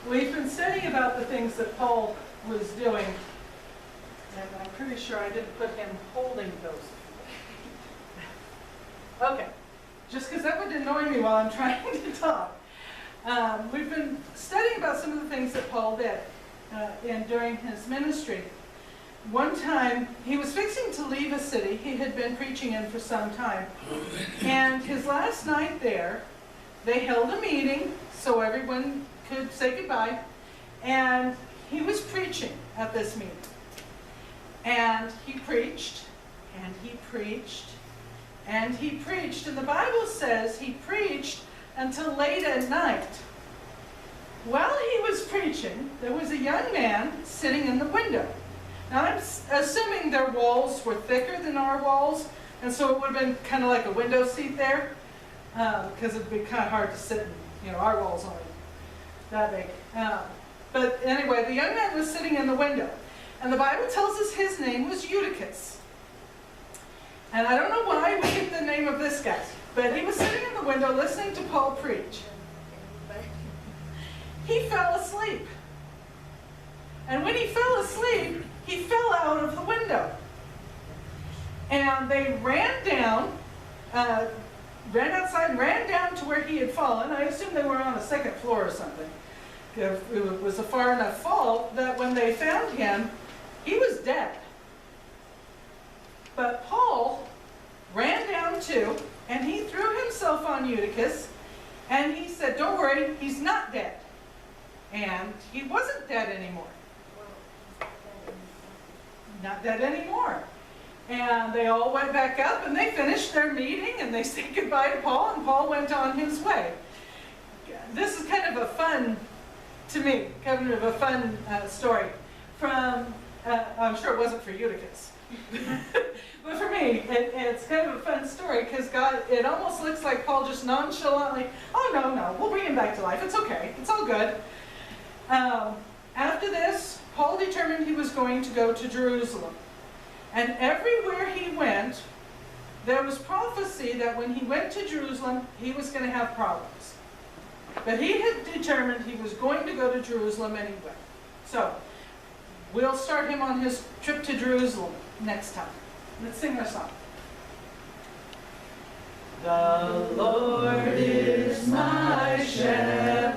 We've been studying about the things that Paul was doing, and I'm pretty sure I didn't put him holding those. Okay, just because that would annoy me while I'm trying to talk. We've been studying about some of the things that Paul did during his ministry. One time, he was fixing to leave a city he had been preaching in for some time, and his last night there, they held a meeting so everyone could say goodbye, and he was preaching at this meeting. And he preached, and he preached, and he preached, and the Bible says he preached until late at night. While he was preaching, there was a young man sitting in the window. Now I'm assuming their walls were thicker than our walls, and so it would have been kind of like a window seat there, because it would be kind of hard to sit in, our walls aren't that big. But anyway, the young man was sitting in the window, and the Bible tells us his name was Eutychus. And I don't know why we get the name of this guy, but he was sitting in the window listening to Paul preach. He fell asleep. And when he fell asleep, he fell out of the window. And they ran down, ran outside and ran down to where he had fallen. I assume they were on the second floor or something. It was a far enough fall that when they found him, he was dead. But Paul ran down too, and he threw himself on Eutychus, and he said, "Don't worry, he's not dead." And he wasn't dead anymore. Not dead anymore. And they all went back up, and they finished their meeting, and they said goodbye to Paul, and Paul went on his way. This is kind of a fun, to me, kind of a fun story from, I'm sure it wasn't for Eutychus, but for me, it's kind of a fun story, because God, it almost looks like Paul just nonchalantly, "Oh, no, we'll bring him back to life. It's okay. It's all good." After this, Paul determined he was going to go to Jerusalem. And everywhere he went, there was prophecy that when he went to Jerusalem, he was going to have problems. But he had determined he was going to go to Jerusalem anyway. So, we'll start him on his trip to Jerusalem next time. Let's sing our song. The Lord is my shepherd.